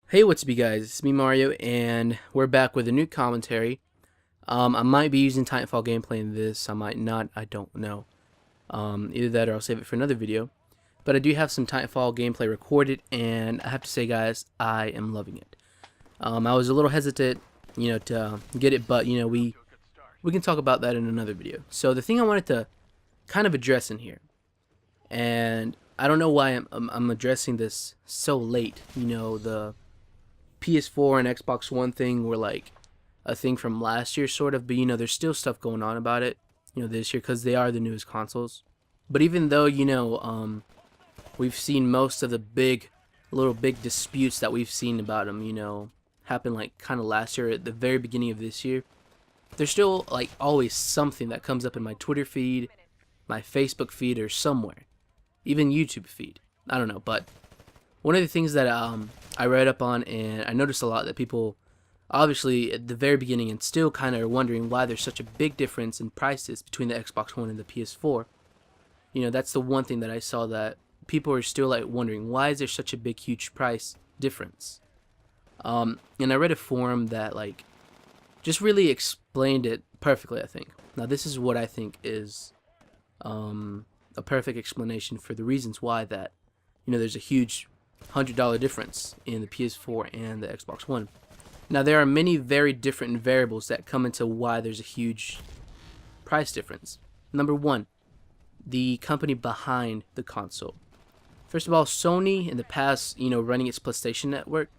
Hey, what's up, you guys? It's me, Mario, and we're back with a new commentary. I might be using Titanfall gameplay in this, I might not, I don't know. Either that or I'll save it for another video. But I do have some Titanfall gameplay recorded, and I have to say, guys, I am loving it. I was a little hesitant, to get it, but, we can talk about that in another video. So the thing I wanted to kind of address in here, and I don't know why I'm addressing this so late, the PS4 and Xbox One thing were like a thing from last year, sort of, but there's still stuff going on about it, this year because they are the newest consoles. But even though, we've seen most of the big disputes that we've seen about them, happen like kind of last year at the very beginning of this year, there's still like always something that comes up in my Twitter feed, my Facebook feed, or somewhere, even YouTube feed. I don't know, but one of the things that I read up on and I noticed a lot that people obviously at the very beginning and still kind of are wondering why there's such a big difference in prices between the Xbox One and the PS4. That's the one thing that I saw that people are still like wondering, why is there such a big huge price difference? And I read a forum that like just really explained it perfectly, I think. Now this is what I think is a perfect explanation for the reasons why that there's a huge $100 difference in the PS4 and the Xbox One. Now there are many very different variables that come into why there's a huge price difference. Number one, the company behind the console. First of all, Sony in the past, running its PlayStation Network,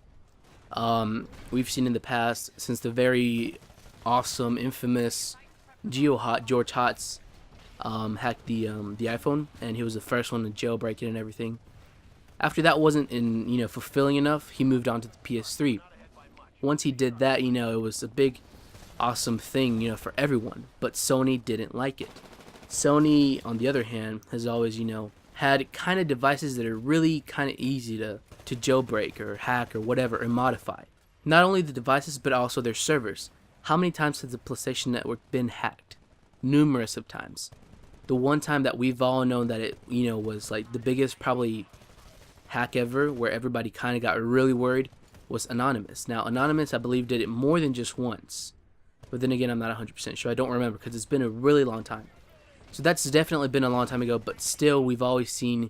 we've seen in the past since the very awesome, infamous George Hotz hacked the iPhone, and he was the first one to jailbreak it and everything. After that wasn't fulfilling enough, he moved on to the PS3. Once he did that, it was a big, awesome thing, for everyone. But Sony didn't like it. Sony, on the other hand, has always, had kind of devices that are really kind of easy to jailbreak or hack or whatever or modify. Not only the devices, but also their servers. How many times has the PlayStation Network been hacked? Numerous of times. The one time that we've all known that it, was like the biggest probably hack ever, where everybody kind of got really worried, was Anonymous. Now Anonymous, I believe, did it more than just once, but then again I'm not 100% sure. I don't remember because it's been a really long time. So that's definitely been a long time ago, but still we've always seen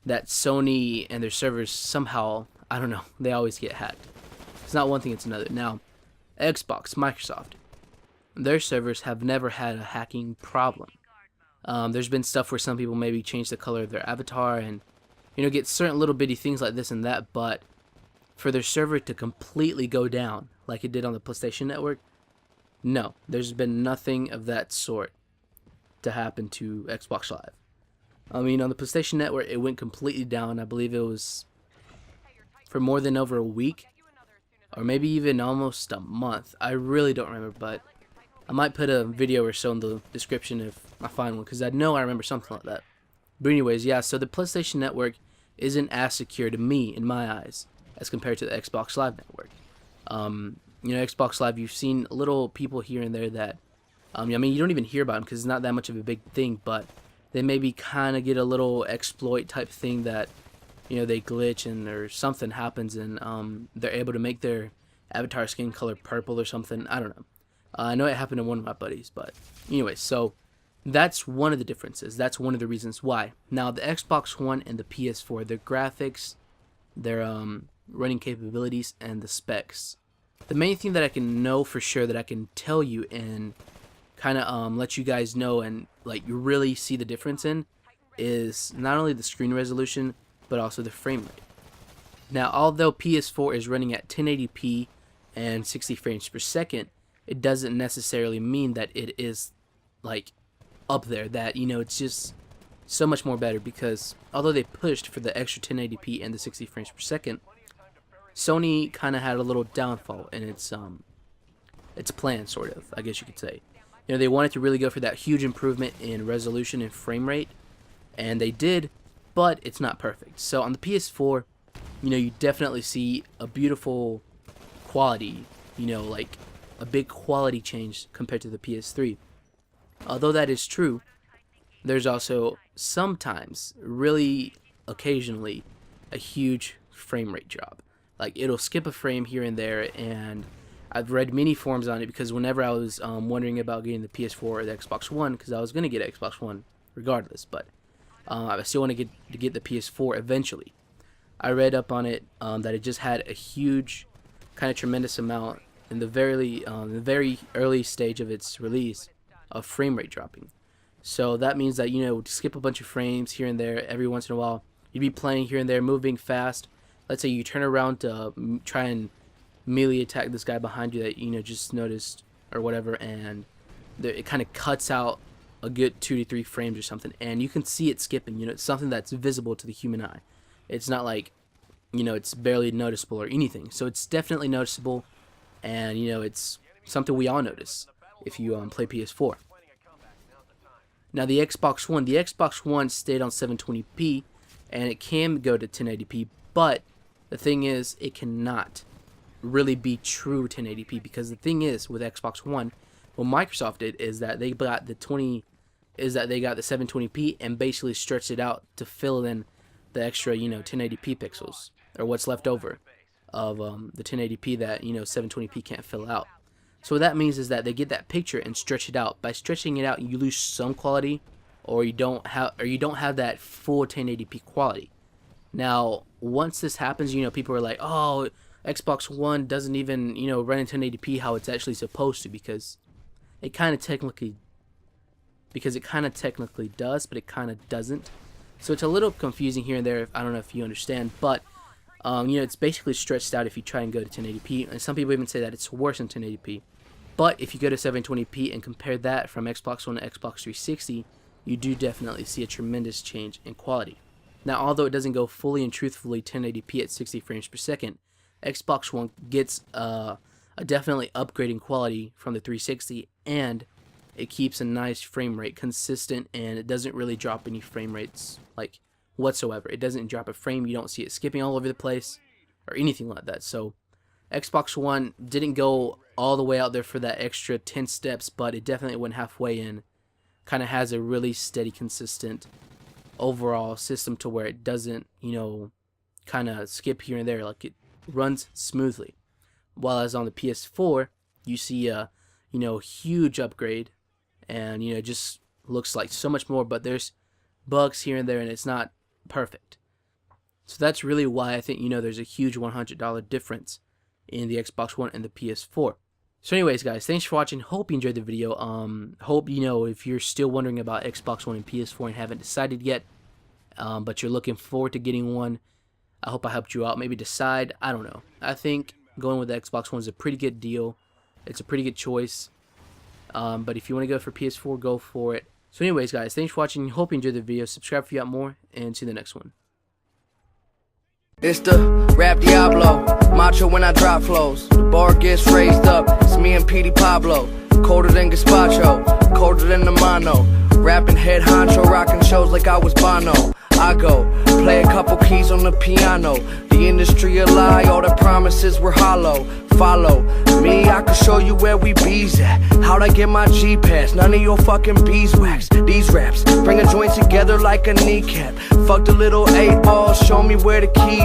that Sony and their servers somehow, I don't know, they always get hacked. It's not one thing, it's another. Now Xbox, Microsoft, their servers have never had a hacking problem. There's been stuff where some people maybe change the color of their avatar and get certain little bitty things like this and that, but for their server to completely go down like it did on the PlayStation Network, no, there's been nothing of that sort to happen to Xbox Live. I mean, on the PlayStation Network, it went completely down. I believe it was for more than over a week, or maybe even almost a month. I really don't remember, but I might put a video or so in the description if I find one, because I know I remember something like that. But anyways, yeah, so the PlayStation Network isn't as secure to me, in my eyes, as compared to the Xbox Live network. Xbox Live, you've seen little people here and there that, I mean, you don't even hear about them because it's not that much of a big thing, but they maybe kind of get a little exploit type thing that, they glitch and or something happens and they're able to make their avatar skin color purple or something. I don't know. I know it happened to one of my buddies, but anyway, so that's one of the differences. That's one of the reasons why. Now, the Xbox One and the PS4, their graphics, their running capabilities, and the specs. The main thing that I can know for sure, that I can tell you and kind of let you guys know and like you really see the difference in, is not only the screen resolution, but also the frame rate. Now, although PS4 is running at 1080p and 60 frames per second, it doesn't necessarily mean that it is like up there, that it's just so much more better, because although they pushed for the extra 1080p and the 60 frames per second, Sony kind of had a little downfall in its plan, sort of, I guess you could say. They wanted to really go for that huge improvement in resolution and frame rate, and they did, but it's not perfect. So on the PS4, you definitely see a beautiful quality, like a big quality change compared to the PS3. Although that is true, there's also sometimes, really occasionally, a huge frame rate drop. Like, it'll skip a frame here and there, and I've read many forums on it because whenever I was wondering about getting the PS4 or the Xbox One, because I was going to get Xbox One regardless, but I still want to get the PS4 eventually. I read up on it that it just had a huge, kind of tremendous amount in the very early stage of its release of frame rate dropping. So that means that, you know, to skip a bunch of frames here and there every once in a while, you'd be playing here and there, moving fast. Let's say you turn around to try and melee attack this guy behind you that, you know, just noticed or whatever, and it kind of cuts out a good 2 to 3 frames or something, and you can see it skipping. You know, it's something that's visible to the human eye. It's not like, you know, it's barely noticeable or anything. So it's definitely noticeable, and, you know, it's something we all notice if you play PS4. Now the Xbox One stayed on 720p, and it can go to 1080p, but the thing is, it cannot really be true 1080p, because the thing is with Xbox One, what Microsoft did is that they got the 720p and basically stretched it out to fill in the extra, you know, 1080p pixels, or what's left over of the 1080p that, you know, 720p can't fill out. So what that means is that they get that picture and stretch it out. By stretching it out, you lose some quality, or you don't have that full 1080p quality. Now, once this happens, you know, people are like, "Oh, Xbox One doesn't even, you know, run in 1080p how it's actually supposed to," because it kind of technically does, but it kind of doesn't. So it's a little confusing here and there. I don't know if you understand, but you know, it's basically stretched out if you try and go to 1080p, and some people even say that it's worse than 1080p. But if you go to 720p and compare that from Xbox One to Xbox 360, you do definitely see a tremendous change in quality. Now, although it doesn't go fully and truthfully 1080p at 60 frames per second, Xbox One gets a definitely upgrading quality from the 360, and it keeps a nice frame rate consistent, and it doesn't really drop any frame rates like whatsoever. It doesn't drop a frame. You don't see it skipping all over the place or anything like that. So Xbox One didn't go all the way out there for that extra 10 steps, but it definitely went halfway in. Kind of has a really steady, consistent overall system to where it doesn't, you know, kind of skip here and there. Like, it runs smoothly. While as on the PS4, you see a, you know, huge upgrade, and, you know, just looks like so much more, but there's bugs here and there, and it's not perfect. So that's really why I think, you know, there's a huge $100 difference in the Xbox One and the PS4. So anyways, guys, thanks for watching. Hope you enjoyed the video. Hope, you know, if you're still wondering about Xbox One and PS4 and haven't decided yet, but you're looking forward to getting one, I hope I helped you out. Maybe decide. I don't know. I think going with the Xbox One is a pretty good deal. It's a pretty good choice. But if you want to go for PS4, go for it. So anyways, guys, thanks for watching. Hope you enjoyed the video. Subscribe if you got more, and see you in the next one. It's the rap Diablo, macho when I drop flows. The bar gets raised up, it's me and Petey Pablo. Colder than Gazpacho, colder than the mono. Rapping head honcho, rocking shows like I was Bono. I go, play a couple keys on the piano. The industry a lie, all the promises were hollow. Follow me, I can show you where we bees at. How'd I get my G-Pass? None of your fucking beeswax. These raps bring a joint together like a kneecap. Fuck the little 8 balls, show me where the key.